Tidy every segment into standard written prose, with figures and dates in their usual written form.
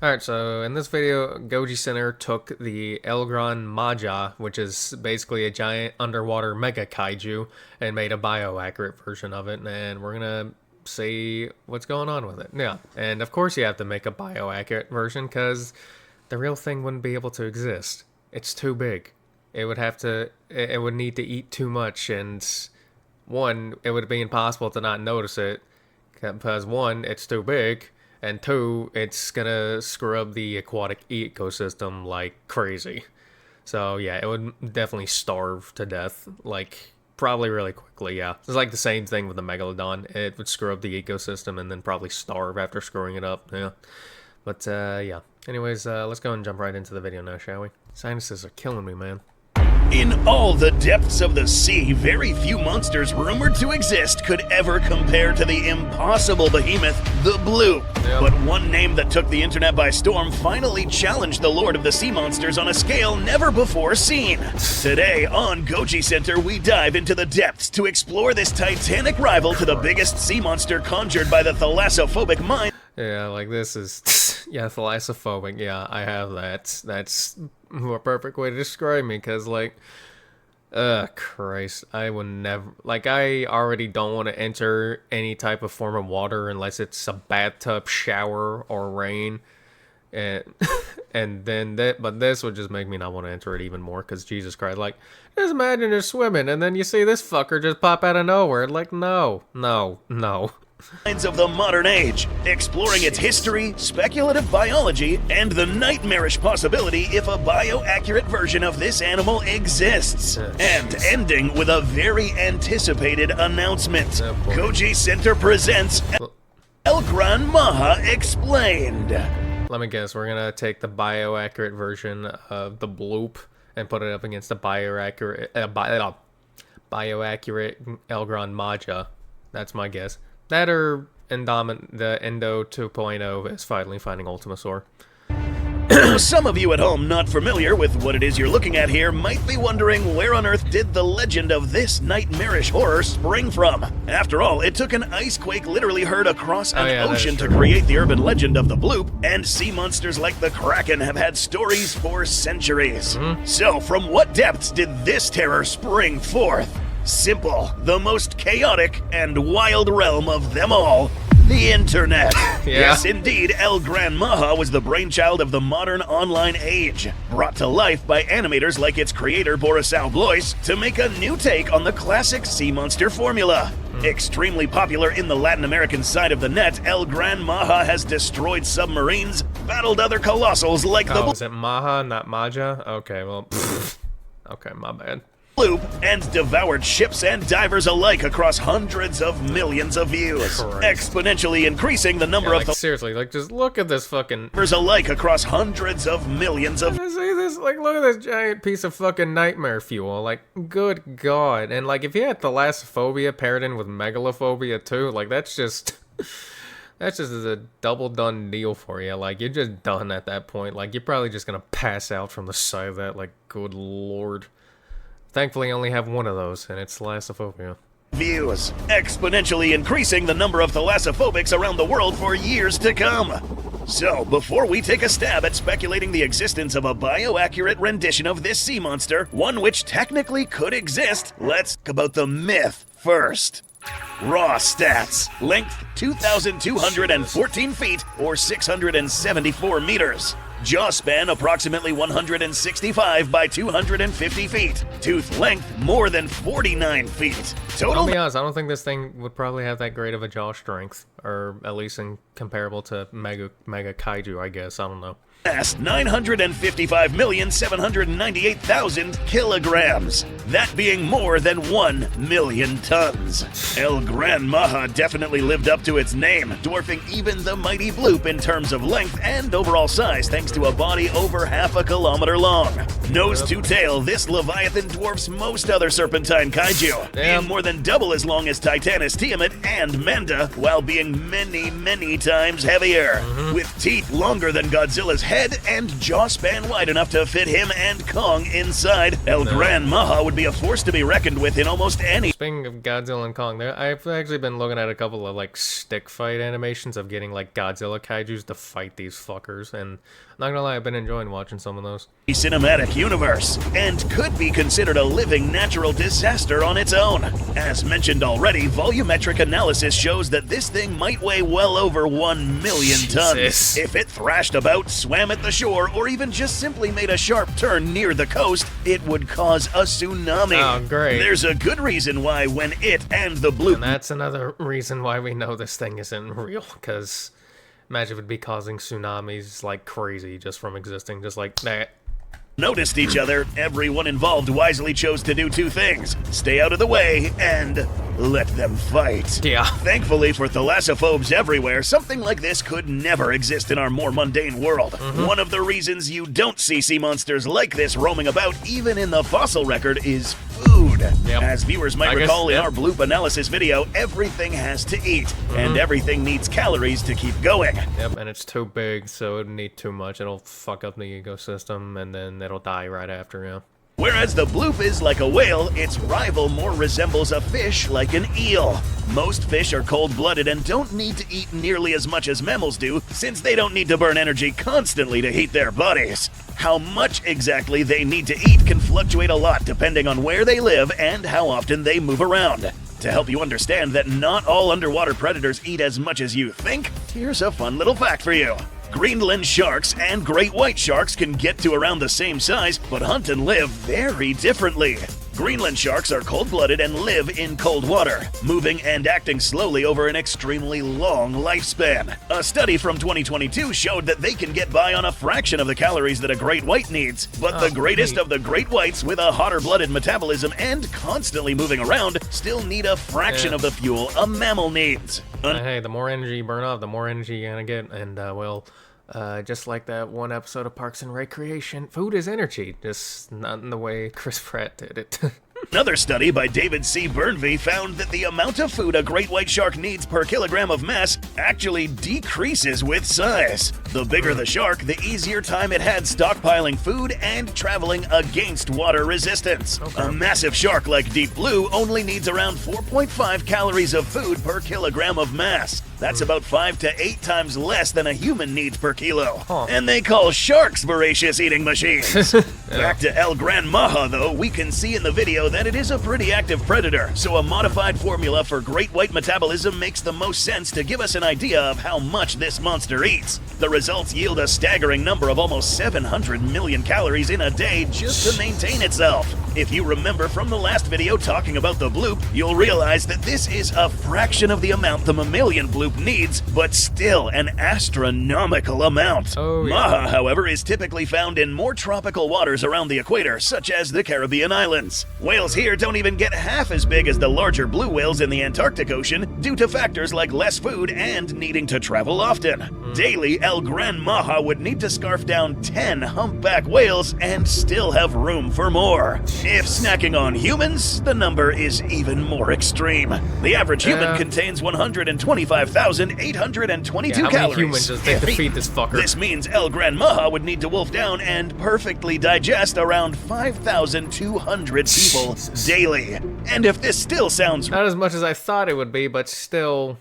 Alright, so in this video, Goji Center took the GRAN Maja, which is basically a giant underwater mega kaiju, and made a bio-accurate version of it, and we're gonna see what's going on with it. Yeah, and of course you have to make a bio-accurate version, because the real thing wouldn't be able to exist. It's too big. It would need to eat too much, and one, it would be impossible to not notice it, because one, it's too big, and two, it's gonna screw up the aquatic ecosystem like crazy. So yeah, it would definitely starve to death, like probably really quickly, yeah. It's like the same thing with the Megalodon. It would screw up the ecosystem and then probably starve after screwing it up, yeah. But yeah. Anyways, let's go and jump right into the video now, shall we? Sinuses are killing me, man. In all the depths of the sea, very few monsters rumored to exist could ever compare to the impossible behemoth, the Bloop. Yep. But one name that took the internet by storm finally challenged the Lord of the Sea Monsters on a scale never before seen. Today on Goji Center, we dive into the depths to explore this titanic rival to the biggest sea monster conjured by the thalassophobic mind. Yeah, like this is, yeah, thalassophobic, yeah, I have that. That's a perfect way to describe me, because, like, Christ, I would never, like, I already don't want to enter any type of form of water unless it's a bathtub, shower, or rain, and, and then but this would just make me not want to enter it even more, because Jesus Christ, like, just imagine you're swimming, and then you see this fucker just pop out of nowhere, like, no. Minds of the modern age, exploring its history, speculative biology, and the nightmarish possibility if a bio-accurate version of this animal exists. And ending with a very anticipated announcement. Oh, boy. Goji Center presents GRAN Maja Explained. Let me guess, we're gonna take the bio-accurate version of the Bloop and put it up against the bio-accurate GRAN Maja. That's my guess. That or the Endo 2.0 is finally finding Ultimasaur. Some of you at home not familiar with what it is you're looking at here might be wondering where on earth did the legend of this nightmarish horror spring from? After all, it took an ice quake literally heard across an ocean to create the urban legend of the Bloop, and sea monsters like the Kraken have had stories for centuries. So, from what depths did this terror spring forth? Simple, the most chaotic and wild realm of them all, the internet. Yeah. Yes, indeed, GRAN Maja was the brainchild of the modern online age, brought to life by animators like its creator Borisau Blois to make a new take on the classic sea monster formula. Extremely popular in the Latin American side of the net, GRAN Maja has destroyed submarines, battled other colossals like the Oh, is it Maja, not Maja? Okay, well, okay, my bad. Bloop, and devoured ships and divers alike across hundreds of millions of views, exponentially increasing the number Yeah, like, of seriously, like, just look at this fucking... divers alike across hundreds of millions of... See this? Like, look at this giant piece of fucking nightmare fuel. Like, good God. And, like, if you had thalassophobia paired in with megalophobia, too, like, that's just... That's just a double done deal for you. Like, you're just done at that point. Like, you're probably just gonna pass out from the sight of that. Like, good Lord. Thankfully, I only have one of those, and it's thalassophobia. views, exponentially increasing the number of thalassophobics around the world for years to come. So, before we take a stab at speculating the existence of a bio-accurate rendition of this sea monster, one which technically could exist, let's talk about the myth first. Raw stats. Length 2,214 feet or 674 meters. Jaw span approximately 165 by 250 feet. Tooth length more than 49 feet. Total... I'll be honest, I don't think this thing would probably have that great of a jaw strength, or at least in comparable to Mega Kaiju, I guess. I don't know. Mass 955,798,000 kilograms. That being more than 1 million tons. GRAN Maja definitely lived up to its name, dwarfing even the mighty Bloop in terms of length and overall size thanks legs to a body over half a kilometer long. Nose to tail, this leviathan dwarfs most other serpentine kaiju, being more than double as long as Titanus Tiamat and Manda, while being many times heavier. With teeth longer than Godzilla's head and jaw span wide enough to fit him and Kong inside, El Gran Maja would be a force to be reckoned with in almost any. Speaking of Godzilla and Kong, I've actually been looking at a couple of like stick fight animations of getting like Godzilla kaijus to fight these fuckers, and not gonna lie, I've been enjoying watching some of those. Cinematic universe, and could be considered a living natural disaster on its own. As mentioned already, volumetric analysis shows that this thing might weigh well over 1 million tons. If it thrashed about, swam at the shore, or even just simply made a sharp turn near the coast, it would cause a tsunami. Oh, great. There's a good reason why when it and the blue... And that's another reason why we know this thing isn't real, because imagine if it'd be causing tsunamis like crazy just from existing, just like that. Noticed each other, everyone involved wisely chose to do two things: stay out of the way and let them fight. Yeah. Thankfully for thalassophobes everywhere, something like this could never exist in our more mundane world. One of the reasons you don't see sea monsters like this roaming about even in the fossil record is food. As viewers might recall in our bloop analysis video, everything has to eat, and everything needs calories to keep going. Yep, and it's too big, so it'll need too much. It'll fuck up the ecosystem, and then it'll die right after, you know. Whereas the bloop is like a whale, its rival more resembles a fish like an eel. Most fish are cold-blooded and don't need to eat nearly as much as mammals do, since they don't need to burn energy constantly to heat their bodies. How much exactly they need to eat can fluctuate a lot depending on where they live and how often they move around. To help you understand that not all underwater predators eat as much as you think, here's a fun little fact for you. Greenland sharks and great white sharks can get to around the same size, but hunt and live very differently. Greenland sharks are cold-blooded and live in cold water, moving and acting slowly over an extremely long lifespan. A study from 2022 showed that they can get by on a fraction of the calories that a great white needs, but the greatest of the great whites with a hotter-blooded metabolism and constantly moving around still need a fraction of the fuel a mammal needs. Hey, the more energy you burn off, the more energy you're gonna get, and just like that one episode of Parks and Recreation, food is energy, just not in the way Chris Pratt did it. Another study by David C. Burnvey found that the amount of food a great white shark needs per kilogram of mass actually decreases with size. The bigger the shark, the easier time it had stockpiling food and traveling against water resistance. A massive shark like Deep Blue only needs around 4.5 calories of food per kilogram of mass. That's about 5 to 8 times less than a human needs per kilo. And they call sharks voracious eating machines. Back to El Gran Maja though, we can see in the video that it is a pretty active predator, so a modified formula for great white metabolism makes the most sense to give us an idea of how much this monster eats. The results yield a staggering number of almost 700 million calories in a day just to maintain itself. If you remember from the last video talking about the bloop, you'll realize that this is a fraction of the amount the mammalian bloop needs, but still an astronomical amount. Maja, however, is typically found in more tropical waters around the equator, such as the Caribbean islands. Whales here don't even get half as big as the larger blue whales in the Antarctic Ocean due to factors like less food and needing to travel often. Daily, El Gran Maja would need to scarf down 10 humpback whales and still have room for more. If snacking on humans, the number is even more extreme. The average human contains 125,822 calories. How many humans does it take to feed this fucker? This means El Gran Maja would need to wolf down and perfectly digest around 5,200 people daily. And if this still sounds... Not as much as I thought it would be, but still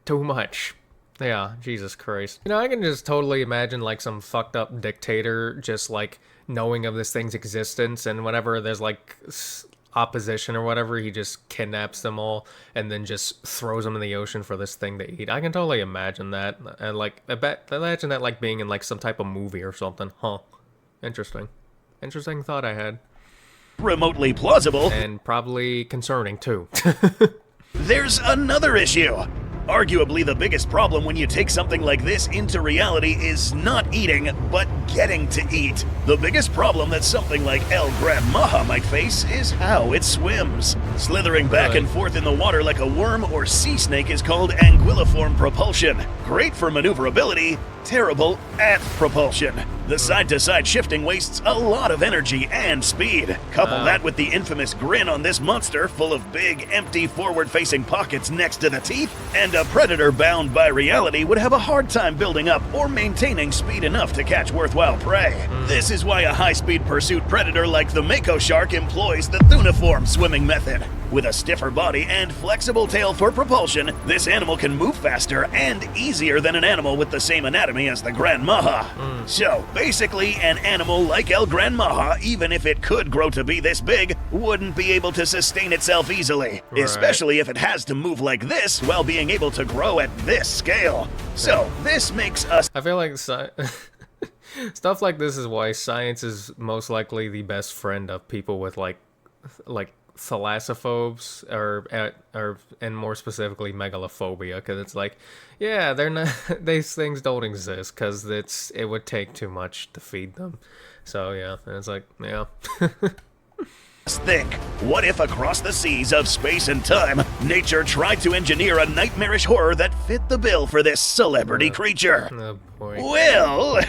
too much. Yeah, Jesus Christ. You know, I can just totally imagine like some fucked up dictator just like knowing of this thing's existence, and whenever there's like opposition or whatever, he just kidnaps them all and then just throws them in the ocean for this thing to eat. I can totally imagine that, and like imagine that like being in like some type of movie or something. Interesting thought I had. Remotely plausible. And probably concerning too. There's another issue. Arguably the biggest problem when you take something like this into reality is not eating, but getting to eat. The biggest problem that something like El Gran Maja might face is how it swims. Slithering back and forth in the water like a worm or sea snake is called anguilliform propulsion. Great for maneuverability, terrible at propulsion. The side-to-side shifting wastes a lot of energy and speed. Couple that with the infamous grin on this monster, full of big, empty, forward-facing pockets next to the teeth, and a predator bound by reality would have a hard time building up or maintaining speed enough to catch worthwhile prey. This is why a high-speed pursuit predator like the mako shark employs the thuniform swimming method. With a stiffer body and flexible tail for propulsion, this animal can move faster and easier than an animal with the same anatomy as the Gran Maja. So, basically, an animal like El Gran Maja, even if it could grow to be this big, wouldn't be able to sustain itself easily, especially if it has to move like this while being able to grow at this scale. So, this makes us... I feel like stuff like this is why science is most likely the best friend of people with like thalassophobes and more specifically megalophobia, because it's like, yeah, they're not these things don't exist because it would take too much to feed them. So yeah, and it's like, yeah. Think, what if across the seas of space and time, nature tried to engineer a nightmarish horror that fit the bill for this celebrity creature? Oh boy. Well,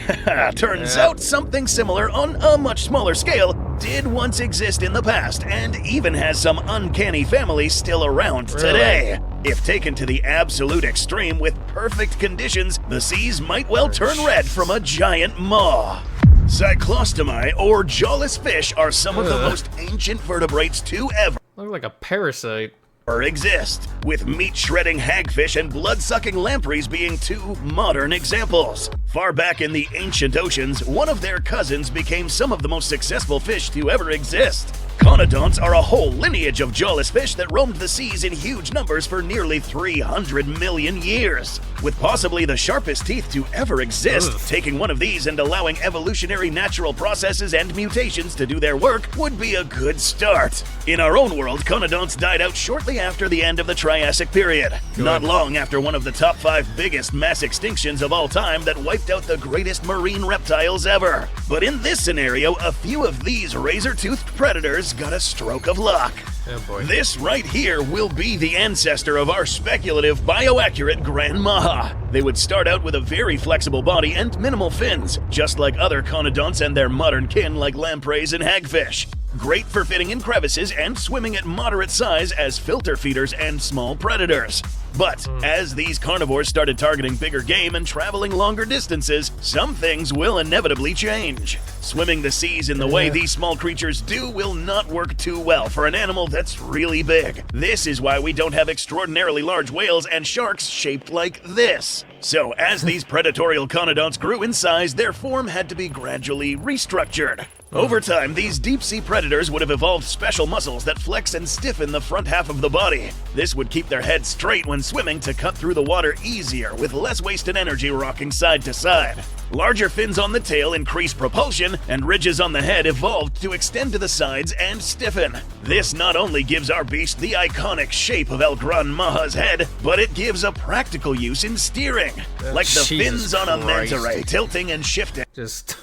turns out something similar on a much smaller scale did once exist in the past and even has some uncanny families still around today. If taken to the absolute extreme with perfect conditions, the seas might well turn red from a giant maw. Cyclostomi, or jawless fish, are some of the most ancient vertebrates to ever Look like a parasite. exist, with meat-shredding hagfish and blood-sucking lampreys being two modern examples. Far back in the ancient oceans, one of their cousins became some of the most successful fish to ever exist. Conodonts are a whole lineage of jawless fish that roamed the seas in huge numbers for nearly 300 million years, with possibly the sharpest teeth to ever exist. Taking one of these and allowing evolutionary natural processes and mutations to do their work would be a good start. In our own world, conodonts died out shortly after the end of the Triassic period, not long after one of the top 5 biggest mass extinctions of all time that wiped out the greatest marine reptiles ever. But in this scenario, a few of these razor-toothed predators got a stroke of luck. Oh boy. This right here will be the ancestor of our speculative bio-accurate Gran Maja. They would start out with a very flexible body and minimal fins, just like other conodonts and their modern kin like lampreys and hagfish. Great for fitting in crevices and swimming at moderate size as filter feeders and small predators. But as these carnivores started targeting bigger game and traveling longer distances, some things will inevitably change. Swimming the seas in the way these small creatures do will not work too well for an animal that's really big. This is why we don't have extraordinarily large whales and sharks shaped like this. So as these predatorial conodonts grew in size, their form had to be gradually restructured. Over time, these deep-sea predators would have evolved special muscles that flex and stiffen the front half of the body. This would keep their heads straight when swimming to cut through the water easier, with less wasted energy rocking side to side. Larger fins on the tail increase propulsion, and ridges on the head evolved to extend to the sides and stiffen. This not only gives our beast the iconic shape of El Gran Maja's head, but it gives a practical use in steering. Like the fins on a manta ray, tilting and shifting. Just...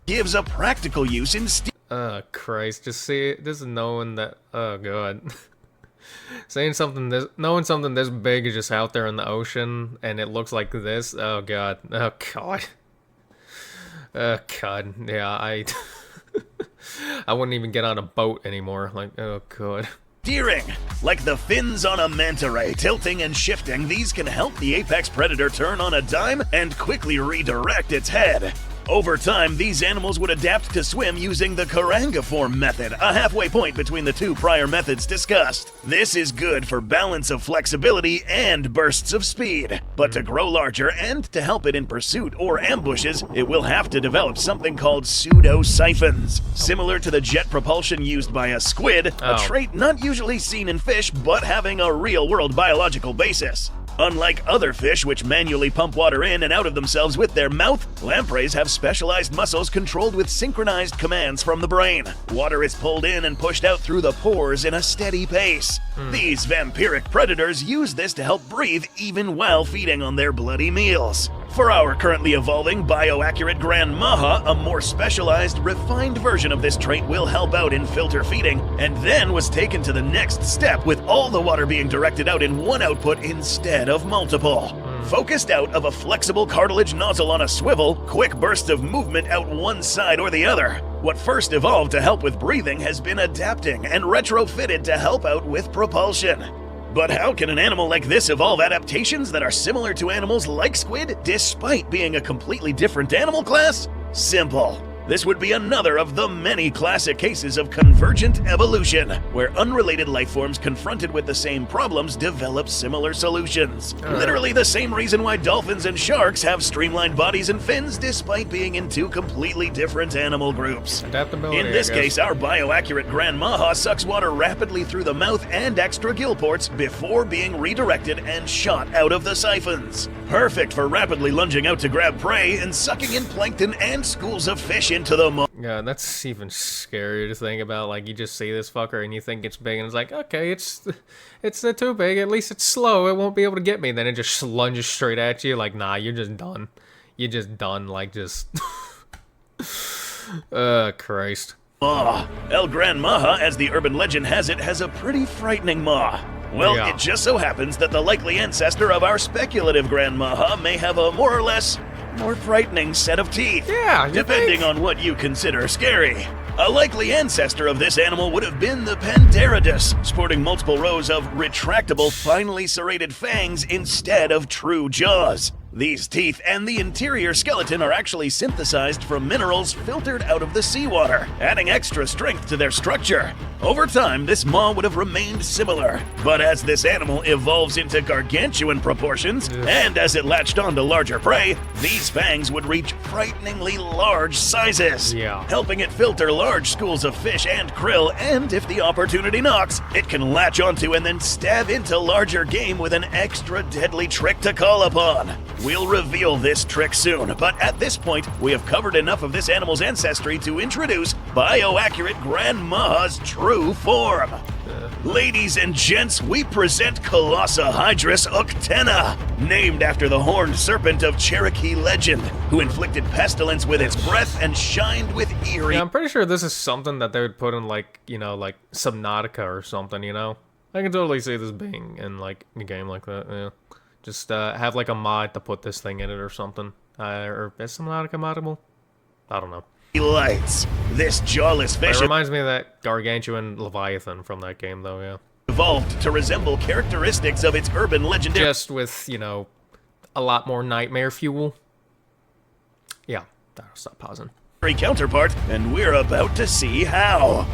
gives a practical use in oh Christ, just knowing that, oh god. Knowing something this big is just out there in the ocean and it looks like this, oh god, oh god. Oh god, yeah, I wouldn't even get on a boat anymore, like, oh god. Steering. Like the fins on a manta ray, tilting and shifting, these can help the apex predator turn on a dime and quickly redirect its head. Over time, these animals would adapt to swim using the Karangiform method, a halfway point between the two prior methods discussed. This is good for balance of flexibility and bursts of speed. But to grow larger and to help it in pursuit or ambushes, it will have to develop something called pseudo-siphons. Similar to the jet propulsion used by a squid, a trait not usually seen in fish but having a real-world biological basis. Unlike other fish which manually pump water in and out of themselves with their mouth, lampreys have specialized muscles controlled with synchronized commands from the brain. Water is pulled in and pushed out through the pores in a steady pace. These vampiric predators use this to help breathe even while feeding on their bloody meals. For our currently evolving Bio-Accurate GRAN MAJA, a more specialized, refined version of this trait will help out in filter feeding, and then was taken to the next step with all the water being directed out in one output instead of multiple. Focused out of a flexible cartilage nozzle on a swivel, quick bursts of movement out one side or the other. What first evolved to help with breathing has been adapting and retrofitted to help out with propulsion. But how can an animal like this evolve adaptations that are similar to animals like squid, despite being a completely different animal class? Simple. This would be another of the many classic cases of convergent evolution, where unrelated life forms confronted with the same problems develop similar solutions. Literally the same reason why dolphins and sharks have streamlined bodies and fins despite being in two completely different animal groups. Adaptability, In this case, our Bio Accurate GRAN MAJA sucks water rapidly through the mouth and extra gill ports before being redirected and shot out of the siphons. Perfect for rapidly lunging out to grab prey and sucking in plankton and schools of fish into the mouth. Yeah, that's even scarier to think about. Like, you just see this fucker and you think it's big, and it's like, okay, it's too big. At least it's slow. It won't be able to get me. Then it just lunges straight at you. Like, nah, you're just done. You're just done. Like, just. Christ. Maw. El Gran Maja, as the urban legend has it, has a pretty frightening maw. Well, Yeah. it just so happens that the likely ancestor of our speculative GRAN MAJA may have a more or less more frightening set of teeth. Yeah, you depending think? on what you consider scary. A likely ancestor of this animal would have been the Panderidus, sporting multiple rows of retractable, finely serrated fangs instead of true jaws. These teeth and the interior skeleton are actually synthesized from minerals filtered out of the seawater, adding extra strength to their structure. Over time, this maw would have remained similar, but as this animal evolves into gargantuan proportions, and as it latched onto larger prey, these fangs would reach frighteningly large sizes, Yeah. helping it filter large schools of fish and krill, and if the opportunity knocks, it can latch onto and then stab into larger game with an extra deadly trick to call upon. We'll reveal this trick soon, but at this point, we have covered enough of this animal's ancestry to introduce Bio Accurate GRAN MAJA's true form. Ladies and gents, we present Hydrus Uctena, named after the horned serpent of Cherokee legend, who inflicted pestilence with its breath and shined with eerie. Yeah, I'm pretty sure this is something that they would put in, like, you know, like Subnautica or something, you know? I can totally see this being in, like, a game like that, yeah. Just have, like, a mod to put this thing in it or something. Or is Subnautica moddable? I don't know. Lights. This jawless fish It reminds me of that gargantuan Leviathan from that game, though, yeah. evolved to resemble characteristics of its urban legendary Just with, you know, a lot more nightmare fuel. Yeah, I'll stop pausing. counterpart, and we're about to see how.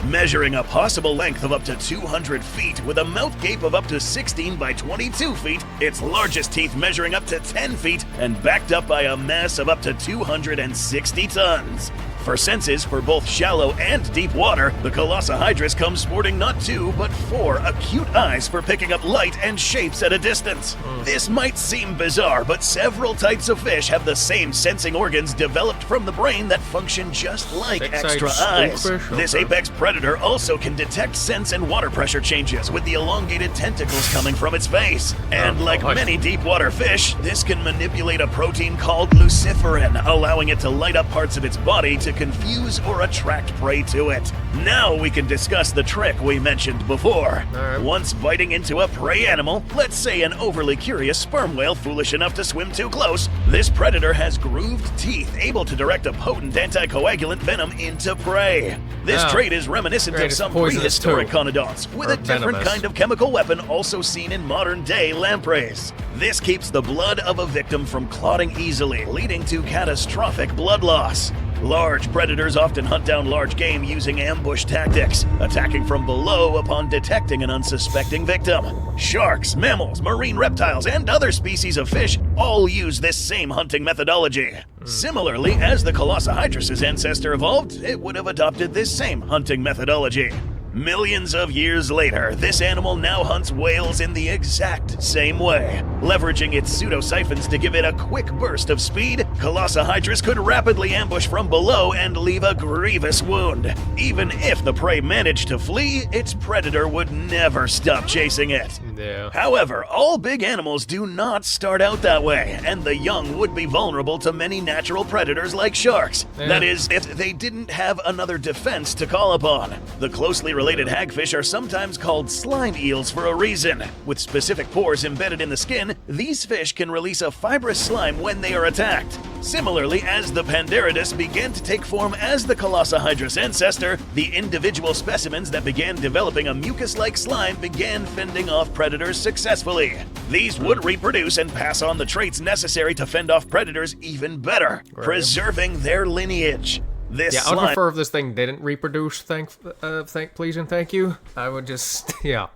Measuring a possible length of up to 200 feet with a mouth gape of up to 16 by 22 feet, its largest teeth measuring up to 10 feet, and backed up by a mass of up to 260 tons. For senses for both shallow and deep water, the Hydrus comes sporting not 2, but 4 acute eyes for picking up light and shapes at a distance. This might seem bizarre, but several types of fish have the same sensing organs developed from the brain that function just like Six-eyed extra eyes. spookfish? This Okay. apex predator also can detect sense and water pressure changes with the elongated tentacles coming from its face. And like gosh. many deep water fish, this can manipulate a protein called luciferin, allowing it to light up parts of its body to confuse or attract prey to it. Now we can discuss the trick we mentioned before. Alright. Once biting into a prey animal, let's say an overly curious sperm whale foolish enough to swim too close, this predator has grooved teeth able to direct a potent anticoagulant venom into prey. This Oh. trait is reminiscent Great, of it's some poisonous prehistoric too. conodonts, with Or a different venomous. kind of chemical weapon also seen in modern-day lampreys. This keeps the blood of a victim from clotting easily, leading to catastrophic blood loss. Large predators often hunt down large game using ambush tactics, attacking from below upon detecting an unsuspecting victim. Sharks, mammals, marine reptiles, and other species of fish all use this same hunting methodology. Similarly, as the Hydrus' ancestor evolved, it would have adopted this same hunting methodology. Millions of years later, this animal now hunts whales in the exact same way. Leveraging its pseudosiphons to give it a quick burst of speed, Hydrus could rapidly ambush from below and leave a grievous wound. Even if the prey managed to flee, its predator would never stop chasing it. Yeah. However, all big animals do not start out that way, and the young would be vulnerable to many natural predators like sharks. Yeah. That is, if they didn't have another defense to call upon. The closely Fish-related hagfish are sometimes called slime eels for a reason. With specific pores embedded in the skin, these fish can release a fibrous slime when they are attacked. Similarly, as the Pandaridus began to take form as the Colossahydrus ancestor, the individual specimens that began developing a mucus-like slime began fending off predators successfully. These would reproduce and pass on the traits necessary to fend off predators even better, preserving their lineage. Yeah, I would prefer if this thing didn't reproduce, please and thank you. I would just, yeah.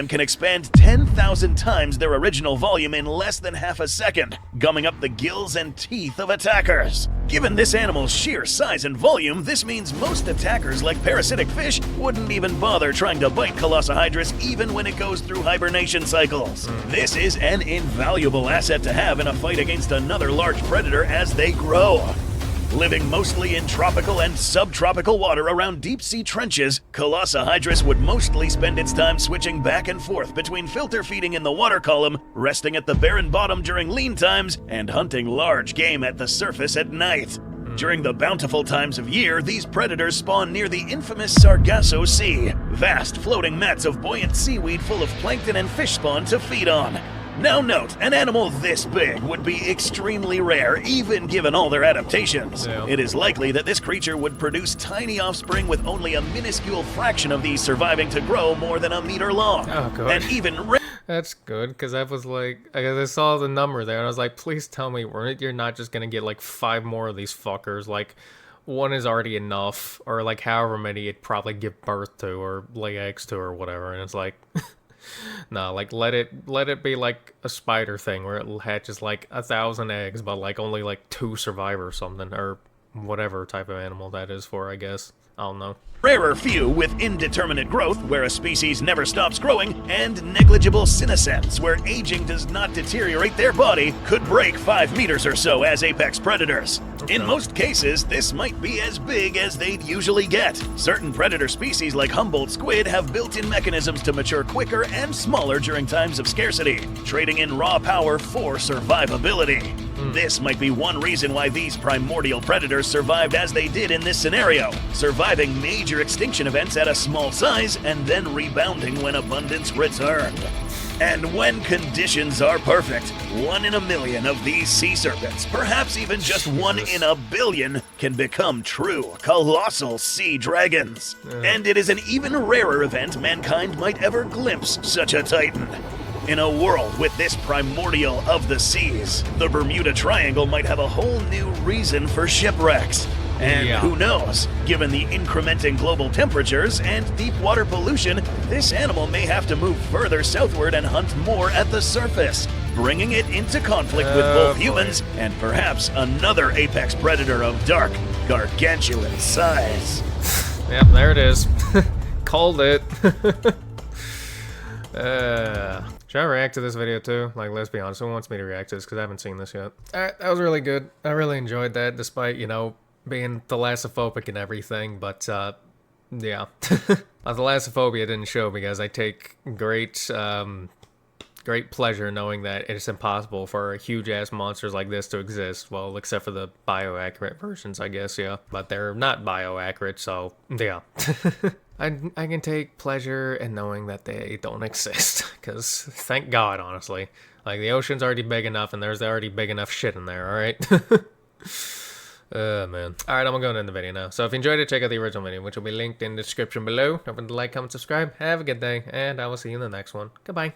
Can expand 10,000 times their original volume in less than half a second, gumming up the gills and teeth of attackers. Given this animal's sheer size and volume, this means most attackers like parasitic fish wouldn't even bother trying to bite Colossahydrus even when it goes through hibernation cycles. This is an invaluable asset to have in a fight against another large predator as they grow. Living mostly in tropical and subtropical water around deep-sea trenches, Colossahydrus would mostly spend its time switching back and forth between filter feeding in the water column, resting at the barren bottom during lean times, and hunting large game at the surface at night. During the bountiful times of year, these predators spawn near the infamous Sargasso Sea, vast floating mats of buoyant seaweed full of plankton and fish spawn to feed on. Now note, an animal this big would be extremely rare, even given all their adaptations. Yeah. It is likely that this creature would produce tiny offspring with only a minuscule fraction of these surviving to grow more than a meter long. Oh, good. And even That's good, because I was like, I saw the number there, and I was like, please tell me you're not just gonna get like 5 more of these fuckers. Like, one is already enough, or like however many it'd probably give birth to, or lay eggs to, or whatever. And it's like, no, like let it be like a spider thing where it hatches like 1,000 eggs, but like only like 2 survive or something, or whatever type of animal that is for, I guess. I don't know. Rarer few with indeterminate growth, where a species never stops growing, and negligible senescence, where aging does not deteriorate their body, could break 5 meters or so as apex predators. In most cases, this might be as big as they'd usually get. Certain predator species like Humboldt squid have built-in mechanisms to mature quicker and smaller during times of scarcity, trading in raw power for survivability. This might be one reason why these primordial predators survived as they did in this scenario, surviving major extinction events at a small size and then rebounding when abundance returned. And when conditions are perfect, 1 in a million of these sea serpents, perhaps even just 1 in a billion, can become true colossal sea dragons. And it is an even rarer event mankind might ever glimpse such a titan. In a world with this primordial of the seas, the Bermuda Triangle might have a whole new reason for shipwrecks. And who knows, given the incrementing global temperatures and deep water pollution, this animal may have to move further southward and hunt more at the surface, bringing it into conflict with both humans and perhaps another apex predator of dark, gargantuan size. Yep, there it is. Called it. Should I react to this video too? Like, let's be honest, who wants me to react to this? Because I haven't seen this yet. Alright, that was really good. I really enjoyed that, despite, you know, being thalassophobic and everything, but, yeah. Thalassophobia didn't show because I take great pleasure knowing that it's impossible for huge-ass monsters like this to exist. Well, except for the Bio Accurate versions, I guess, yeah. But they're not Bio Accurate, so, yeah. I can take pleasure in knowing that they don't exist, because thank God, honestly. Like, the ocean's already big enough, and there's already big enough shit in there, alright? Man. Alright, I'm gonna go into the video now. So if you enjoyed it, check out the original video, which will be linked in the description below. Don't forget to like, comment, subscribe. Have a good day, and I will see you in the next one. Goodbye.